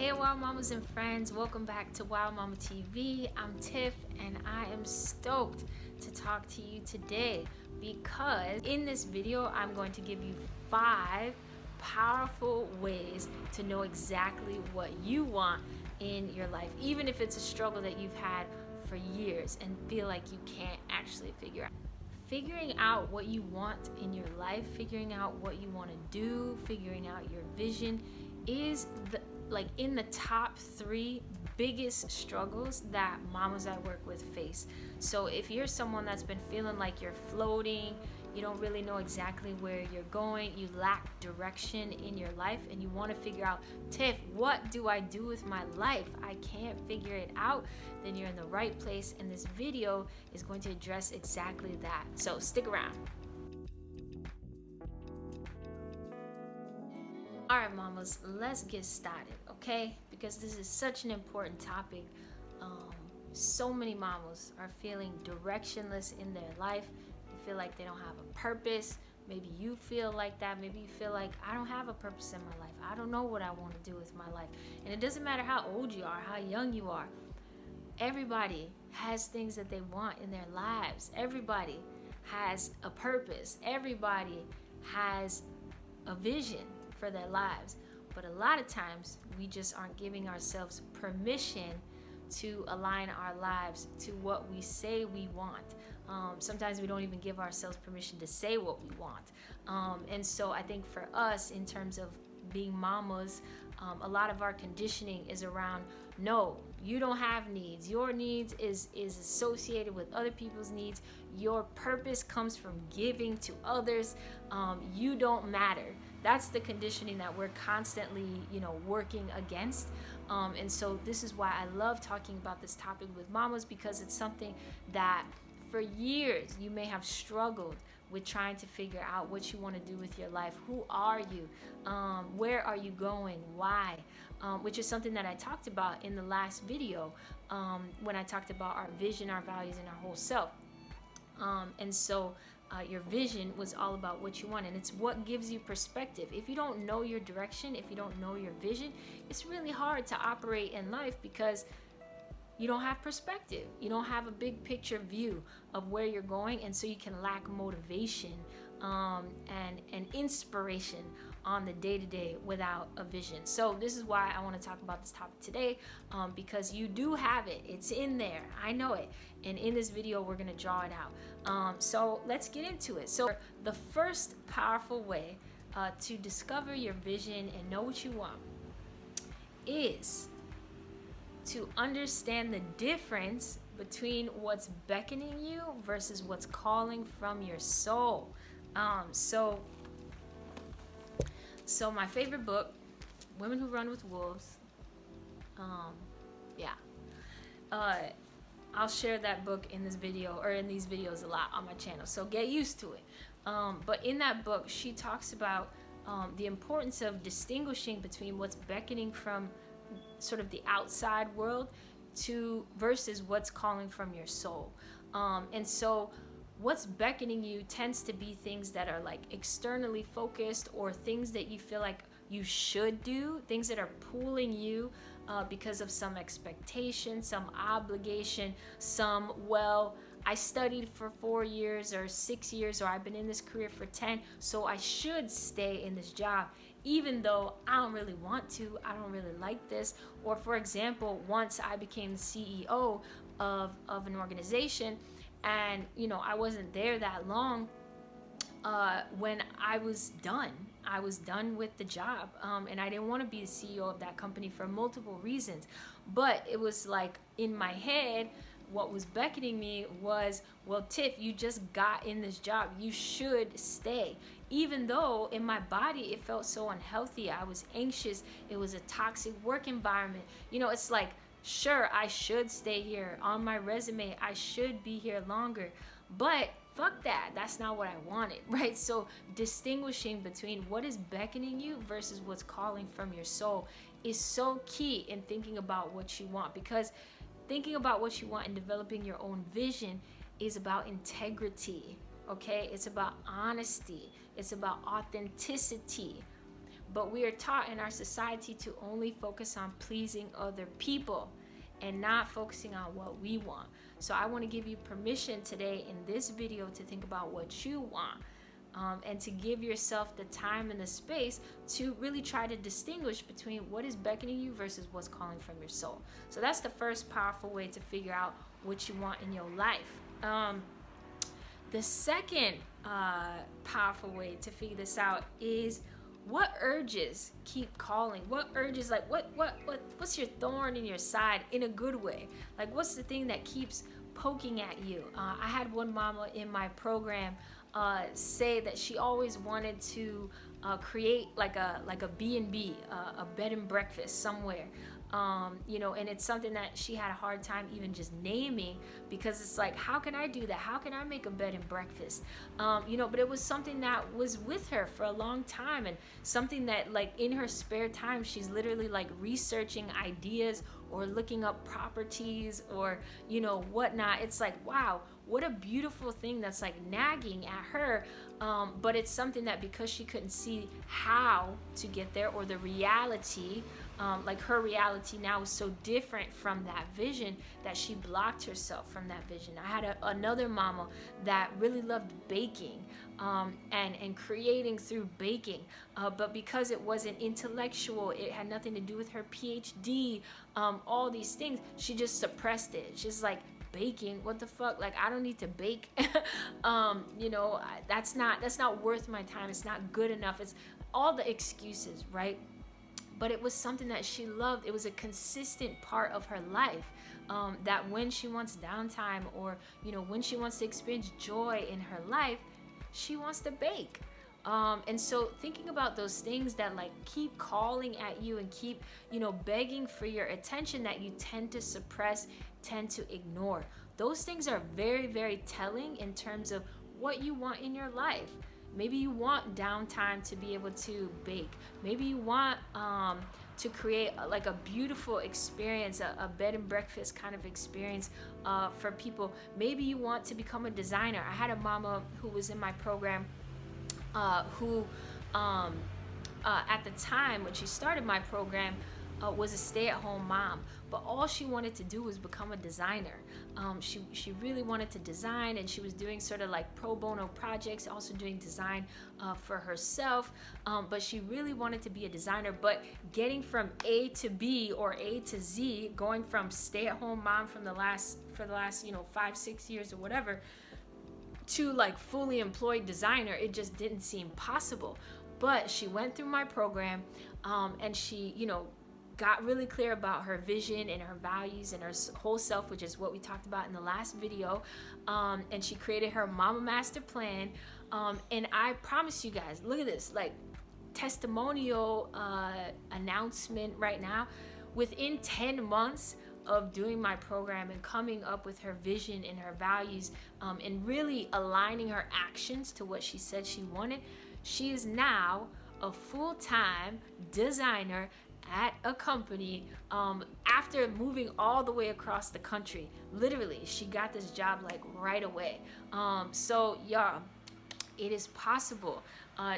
Hey Wow Mamas and friends, welcome back to Wow Mama TV. I'm Tiff and I am stoked to talk to you today because in this video I'm going to give you 5 powerful ways to know exactly what you want in your life, even if it's a struggle that you've had for years and feel like you can't actually figure out. Figuring out what you want in your life, figuring out what you want to do, figuring out your vision is in the top 3 biggest struggles that mamas I work with face. So if you're someone that's been feeling like you're floating, you don't really know exactly where you're going, you lack direction in your life, and you want to figure out, Tiff, what do I do with my life? I can't figure it out, then you're in the right place, and this video is going to address exactly that. So stick around. All right, mamas, let's get started, okay? Because this is such an important topic. So many mamas are feeling directionless in their life. They feel like they don't have a purpose. Maybe you feel like that. Maybe you feel like, I don't have a purpose in my life. I don't know what I want to do with my life. And it doesn't matter how old you are, how young you are. Everybody has things that they want in their lives. Everybody has a purpose. Everybody has a vision for their lives. But a lot of times we just aren't giving ourselves permission to align our lives to what we say we want. Sometimes we don't even give ourselves permission to say what we want. And so I think for us, in terms of being mamas, a lot of our conditioning is around, no, you don't have needs. Your needs is associated with other people's needs. Your purpose comes from giving to others. You don't matter. That's the conditioning that we're constantly, working against. And so this is why I love talking about this topic with mamas, because it's something that for years you may have struggled with trying to figure out what you want to do with your life. Who are you? Where are you going? Why? Which is something that I talked about in the last video when I talked about our vision, our values, and our whole self. And so your vision was all about what you want, and it's what gives you perspective. If you don't know your direction, if you don't know your vision, it's really hard to operate in life because you don't have perspective. You don't have a big picture view of where you're going, and so you can lack motivation and inspiration on the day-to-day without a vision. So this is why I want to talk about this topic today, because you do have it. It's in there. I know it. And in this video, we're going to draw it out. So let's get into it. So the first powerful way to discover your vision and know what you want is to understand the difference between what's beckoning you versus what's calling from your soul. So my favorite book, Women Who Run with Wolves, I'll share that book in this video or in these videos a lot on my channel, so get used to it. But in that book, she talks about the importance of distinguishing between what's beckoning from sort of the outside world to versus what's calling from your soul. And so what's beckoning you tends to be things that are like externally focused, or things that you feel like you should do, things that are pulling you because of some expectation, some obligation, I studied for 4 years or 6 years, or I've been in this career for 10, so I should stay in this job even though I don't really want to, I don't really like this. Or for example, once I became the CEO of an organization, and I wasn't there that long, when I was done with the job, and I didn't want to be the CEO of that company for multiple reasons. But it was like in my head, what was beckoning me was, well, Tiff, you just got in this job, you should stay. Even though in my body it felt so unhealthy, I was anxious, it was a toxic work environment. It's like, sure, I should stay here. On my resume, I should be here longer. But fuck that, that's not what I wanted, right? So distinguishing between what is beckoning you versus what's calling from your soul is so key in thinking about what you want, because thinking about what you want and developing your own vision is about integrity, okay? It's about honesty. It's about authenticity. But we are taught in our society to only focus on pleasing other people and not focusing on what we want. So I want to give you permission today in this video to think about what you want. And to give yourself the time and the space to really try to distinguish between what is beckoning you versus what's calling from your soul. So that's the first powerful way to figure out what you want in your life. The second powerful way to figure this out is, what urges keep calling? What urges, like what's your thorn in your side in a good way? Like, what's the thing that keeps poking at you? I had one mama in my program say that she always wanted to create like a B&B, a bed and breakfast somewhere. And it's something that she had a hard time even just naming, because it's like, how can I do that? How can I make a bed and breakfast? But it was something that was with her for a long time, and something that, like, in her spare time, she's literally like researching ideas or looking up properties or, whatnot. It's like, wow, what a beautiful thing that's like nagging at her. But it's something that, because she couldn't see how to get there, or the reality, like her reality now is so different from that vision, that she blocked herself from that vision. I had another mama that really loved baking, and creating through baking, but because it wasn't intellectual, it had nothing to do with her PhD, all these things, she just suppressed it. She's like, baking, what the fuck, like, I don't need to bake. That's not worth my time, it's not good enough, it's all the excuses, right? But it was something that she loved. It was a consistent part of her life, that when she wants downtime, or when she wants to experience joy in her life, she wants to bake. And so thinking about those things that like keep calling at you and keep begging for your attention, that you tend to suppress, tend to ignore, those things are very, very telling in terms of what you want in your life. Maybe you want downtime to be able to bake. Maybe you want to create like a beautiful experience, a bed and breakfast kind of experience for people. Maybe you want to become a designer. I had a mama who was in my program who at the time when she started my program was a stay-at-home mom, but all she wanted to do was become a designer. She really wanted to design, and she was doing sort of like pro bono projects, also doing design for herself, but she really wanted to be a designer. But getting from A to B or A to Z, going from stay-at-home mom for the last 5-6 years or whatever, to like fully employed designer, it just didn't seem possible. But she went through my program, and she got really clear about her vision and her values and her whole self, which is what we talked about in the last video, and she created her Mama Master Plan, and I promise you guys, look at this, like, testimonial announcement right now. Within 10 months of doing my program and coming up with her vision and her values, and really aligning her actions to what she said she wanted, she is now a full-time designer at a company, after moving all the way across the country. Literally, she got this job like right away. So y'all, it is possible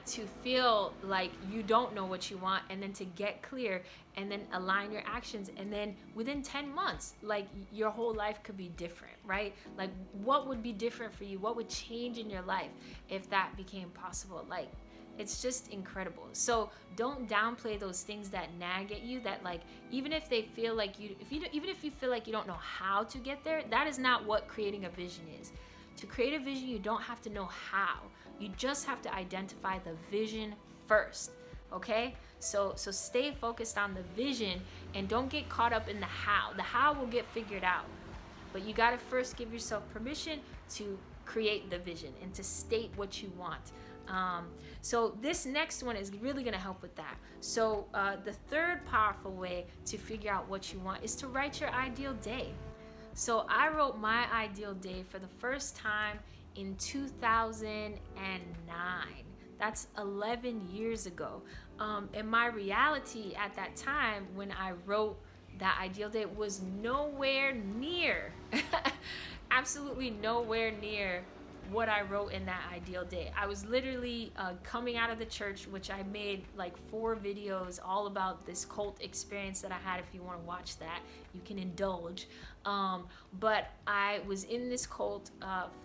to feel like you don't know what you want, and then to get clear and then align your actions, and then within 10 months, like, your whole life could be different, right? Like, what would be different for you? What would change in your life if that became possible? Like, it's just incredible. So don't downplay those things that nag at you, that like, even if they feel like even if you feel like you don't know how to get there, that is not what creating a vision is. To create a vision, you don't have to know how. You just have to identify the vision first. Okay? So stay focused on the vision and don't get caught up in the how. The how will get figured out. But you got to first give yourself permission to create the vision and to state what you want. So this next one is really going to help with that. So the third powerful way to figure out what you want is to write your ideal day. So I wrote my ideal day for the first time in 2009. That's 11 years ago. And my reality at that time when I wrote that ideal day was nowhere near, absolutely nowhere near what I wrote in that ideal day. I was literally coming out of the church, which I made like 4 videos all about this cult experience that I had. If you want to watch that, you can indulge. But I was in this cult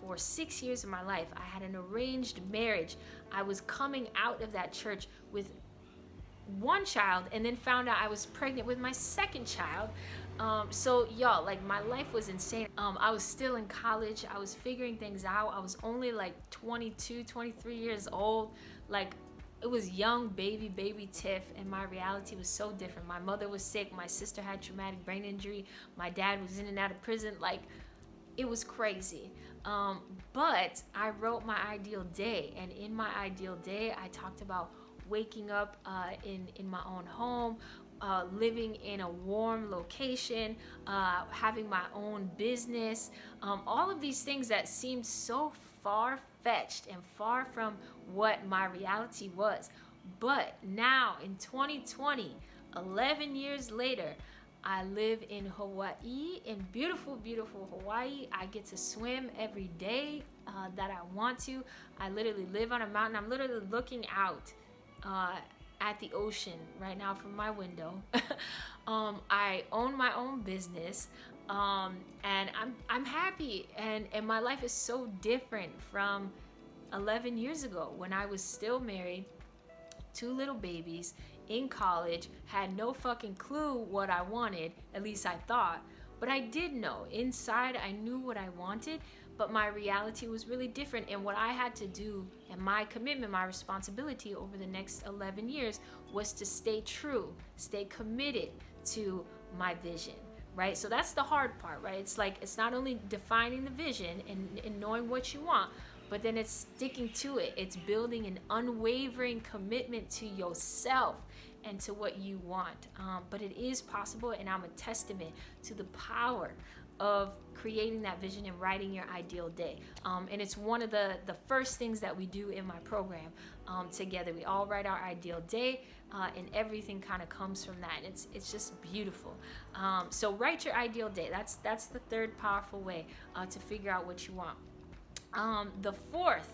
for 6 years of my life. I had an arranged marriage. I was coming out of that church with 1 child, and then found out I was pregnant with my 2nd child. So y'all, like, my life was insane. I was still in college. I was figuring things out. I was only like 22, 23 years old. Like, it was young baby Tiff, and my reality was so different. My mother was sick. My sister had traumatic brain injury. My dad was in and out of prison. Like, it was crazy. But I wrote my ideal day, and in my ideal day, I talked about waking up in my own home, living in a warm location, having my own business, all of these things that seemed so far-fetched and far from what my reality was. But now in 2020, 11 years later, I live in Hawaii, in beautiful, beautiful Hawaii. I get to swim every day that I want to. I literally live on a mountain. I'm literally looking out at the ocean right now from my window. I own my own business, and I'm happy, and my life is so different from 11 years ago when I was still married, 2 little babies, in college, had no fucking clue what I wanted, at least I thought, but I did know. Inside, I knew what I wanted, but my reality was really different. And what I had to do, and my commitment, my responsibility over the next 11 years was to stay true, stay committed to my vision, right? So that's the hard part, right? It's like, it's not only defining the vision and knowing what you want, but then it's sticking to it. It's building an unwavering commitment to yourself and to what you want. But it is possible, and I'm a testament to the power of creating that vision and writing your ideal day. And it's one of the first things that we do in my program together. We all write our ideal day, and everything kind of comes from that. It's just beautiful. So write your ideal day. That's the 3rd powerful way to figure out what you want. The 4th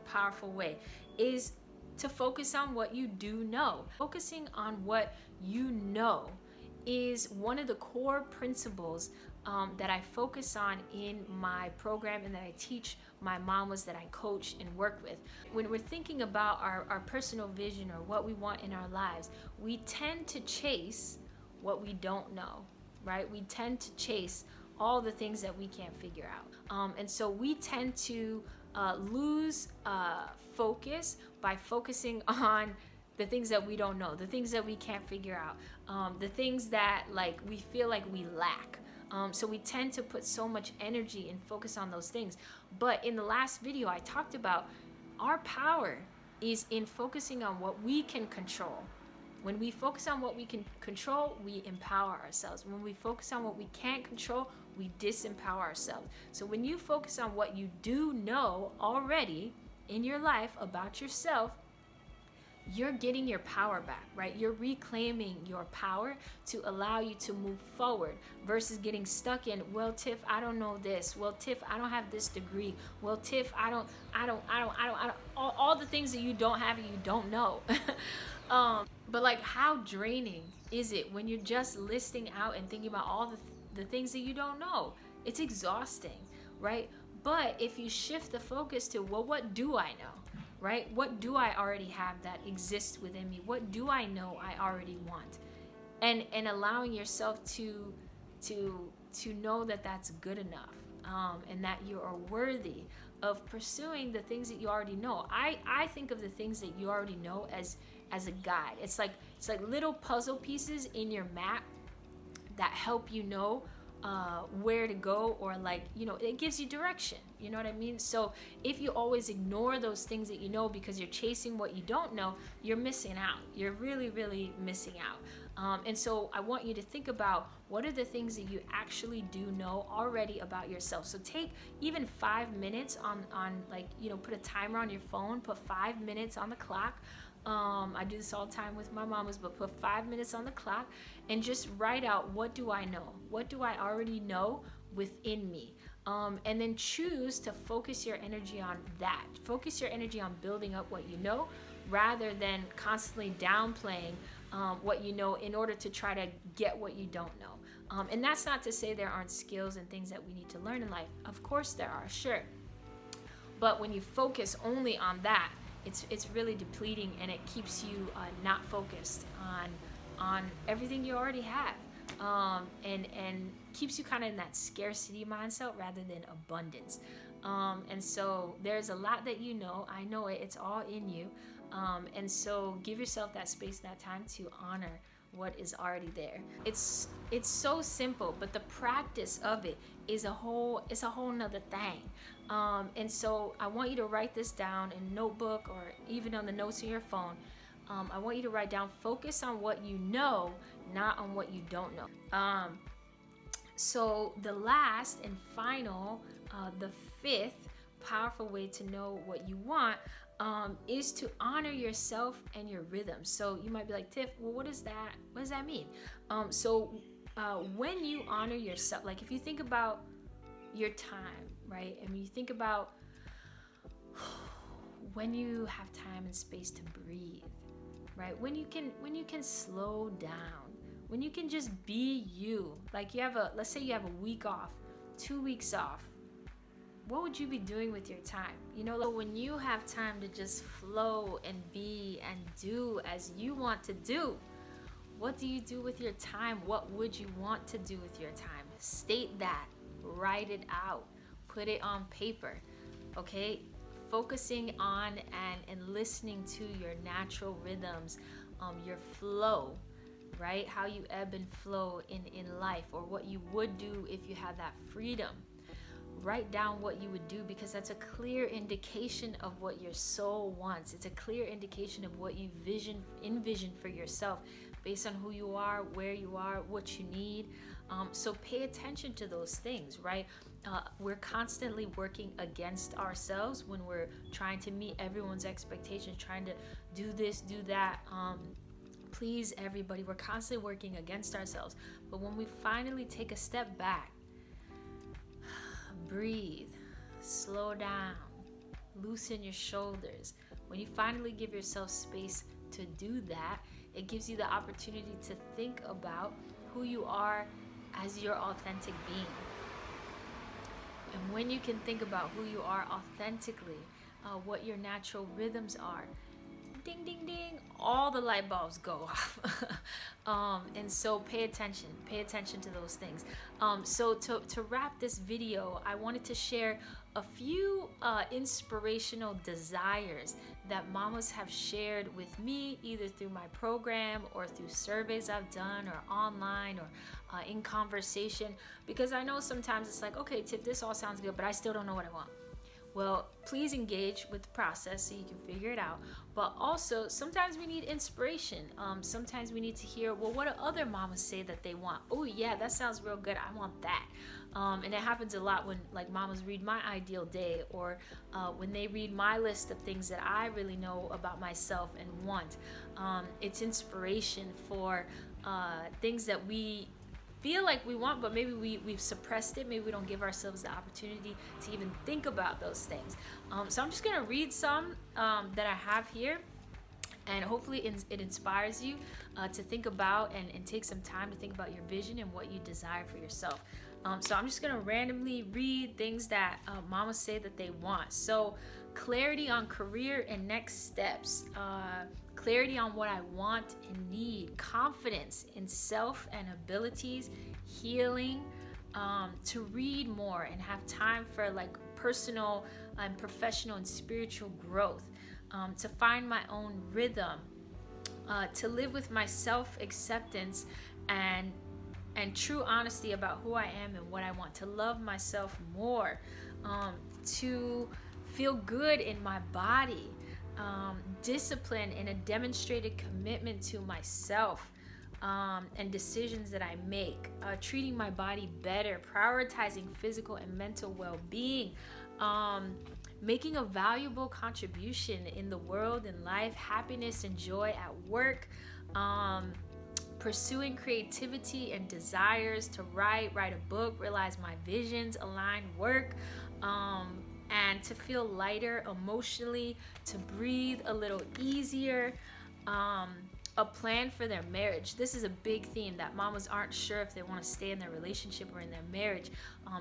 powerful way is to focus on what you do know. Focusing on what you know is one of the core principles that I focus on in my program and that I teach my mamas that I coach and work with. When we're thinking about our personal vision or what we want in our lives, we tend to chase what we don't know, right? We tend to chase all the things that we can't figure out. And so we tend to lose focus by focusing on the things that we don't know, the things that we can't figure out, the things that like we feel like we lack. So we tend to put so much energy and focus on those things. But in the last video, I talked about our power is in focusing on what we can control. When we focus on what we can control, we empower ourselves. When we focus on what we can't control, we disempower ourselves. So when you focus on what you do know already in your life about yourself, you're getting your power back, right? You're reclaiming your power to allow you to move forward versus getting stuck in, well, Tiff, I don't know this. Well, Tiff, I don't have this degree. Well, Tiff, I don't, all the things that you don't have and you don't know. But like, how draining is it when you're just listing out and thinking about all the things that you don't know? It's exhausting, right? But if you shift the focus to, well, what do I know? Right? What do I already have that exists within me? What do I know I already want? And allowing yourself to know that that's good enough, and that you are worthy of pursuing the things that you already know. I think of the things that you already know as a guide. It's like little puzzle pieces in your map that help you know where to go, or like, you know, it gives you direction. You know what I mean? So if you always ignore those things that you know because you're chasing what you don't know, you're missing out. You're really, really missing out. And so I want you to think about, what are the things that you actually do know already about yourself? So take even 5 minutes on like, you know, put a timer on your phone, put 5 minutes on the clock. I do this all the time with my mamas, but put 5 minutes on the clock and just write out, what do I know? What do I already know within me? And then choose to focus your energy on that. Focus your energy on building up what you know, rather than constantly downplaying what you know in order to try to get what you don't know. And that's not to say there aren't skills and things that we need to learn in life. Of course there are, sure. But when you focus only on that, it's really depleting, and it keeps you not focused on everything you already have, and keeps you kind of in that scarcity mindset rather than abundance. And so there's a lot that you know. I know it. It's all in you. And so give yourself that space, that time to honor what is already there. It's so simple, but the practice of it is a whole nother thing. And so I want you to write this down in a notebook or even on the notes in your phone. I want you to write down, focus on what you know, not on what you don't know. So the last and final, the fifth powerful way to know what you want is to honor yourself and your rhythm. So you might be like, Tiff, well, what does that mean? So when you honor yourself, like if you think about your time, right? And you think about when you have time and space to breathe, right? When you can slow down, when you can just be you. Like let's say you have a week off, 2 weeks off. What would you be doing with your time? You know, like when you have time to just flow and be and do as you want to do, what do you do with your time? What would you want to do with your time? State that, write it out, put it on paper, okay? Focusing on and listening to your natural rhythms, your flow, right? How you ebb and flow in life, or what you would do if you had that freedom. Write down what you would do, because that's a clear indication of what your soul wants. It's a clear indication of what you envision for yourself based on who you are, where you are, what you need. So pay attention to those things, right? We're constantly working against ourselves when we're trying to meet everyone's expectations, trying to do this, do that, please everybody. We're constantly working against ourselves. But when we finally take a step back, breathe, slow down, loosen your shoulders. When you finally give yourself space to do that, it gives you the opportunity to think about who you are as your authentic being. And when you can think about who you are authentically, what your natural rhythms are, ding, ding, ding, all the light bulbs go off. And so pay attention to those things. So to wrap this video, I wanted to share a few inspirational desires that mamas have shared with me, either through my program or through surveys I've done, or online, or in conversation, because I know sometimes it's like, okay, Tip, this all sounds good, but I still don't know what I want. Well, please engage with the process so you can figure it out. But also, sometimes we need inspiration. Sometimes we need to hear, well, what do other mamas say that they want? Oh, yeah, that sounds real good. I want that. And it happens a lot when like mamas read my ideal day, or when they read my list of things that I really know about myself and want. It's inspiration for things that we feel like we want, but maybe we've suppressed it. Maybe we don't give ourselves the opportunity to even think about those things. So I'm just gonna read some that I have here, and hopefully it inspires you to think about and take some time to think about your vision and what you desire for yourself. So I'm just gonna randomly read things that mamas say that they want. So clarity on career and next steps, clarity on what I want and need, confidence in self and abilities, healing, to read more and have time for like personal and professional and spiritual growth, to find my own rhythm, to live with my self-acceptance and true honesty about who I am and what I want, to love myself more, to feel good in my body, discipline and a demonstrated commitment to myself, and decisions that I make, treating my body better, prioritizing physical and mental well-being, making a valuable contribution in the world and life, happiness and joy at work, pursuing creativity and desires to write a book, realize my visions, align work, and to feel lighter emotionally, to breathe a little easier, a plan for their marriage. This is a big theme that mamas aren't sure if they want to stay in their relationship or in their marriage,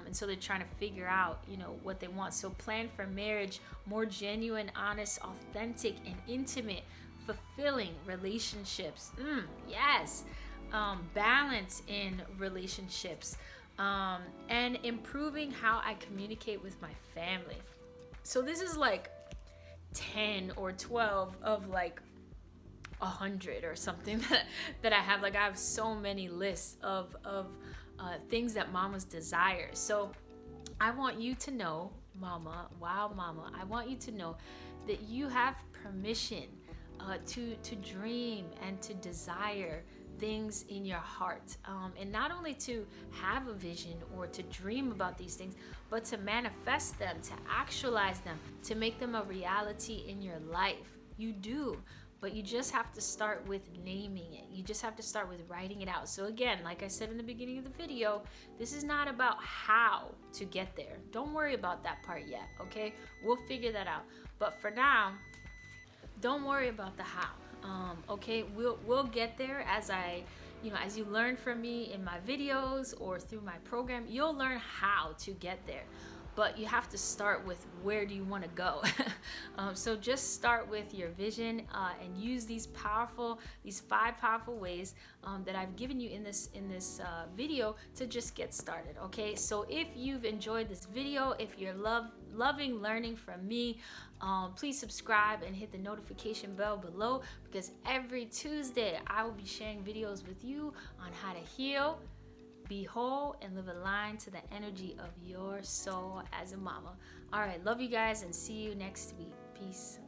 and so they're trying to figure out, what they want. So plan for marriage, more genuine, honest, authentic, and intimate, fulfilling relationships. Yes. Balance in relationships, and improving how I communicate with my family. So this is like 10 or 12 of like 100 or something that I have. Like, I have so many lists of things that mamas desire. So I want you to know, mama, I want you to know that you have permission to dream and to desire things in your heart, and not only to have a vision or to dream about these things, but to manifest them, to actualize them, to make them a reality in your life. You do, but you just have to start with naming it. You just have to start with writing it out. So again, like I said in the beginning of the video, this is not about how to get there. Don't worry about that part yet, okay? We'll figure that out. But for now, don't worry about the how. Okay, we'll get there as as you learn from me in my videos or through my program. You'll learn how to get there, but you have to start with where do you want to go. So just start with your vision, and use these 5 powerful ways that I've given you in this video to just get started. Okay, so if you've enjoyed this video, if you're loving learning from me, please subscribe and hit the notification bell below, because every Tuesday I will be sharing videos with you on how to heal, be whole, and live aligned to the energy of your soul as a mama. All right, love you guys, and see you next week. Peace.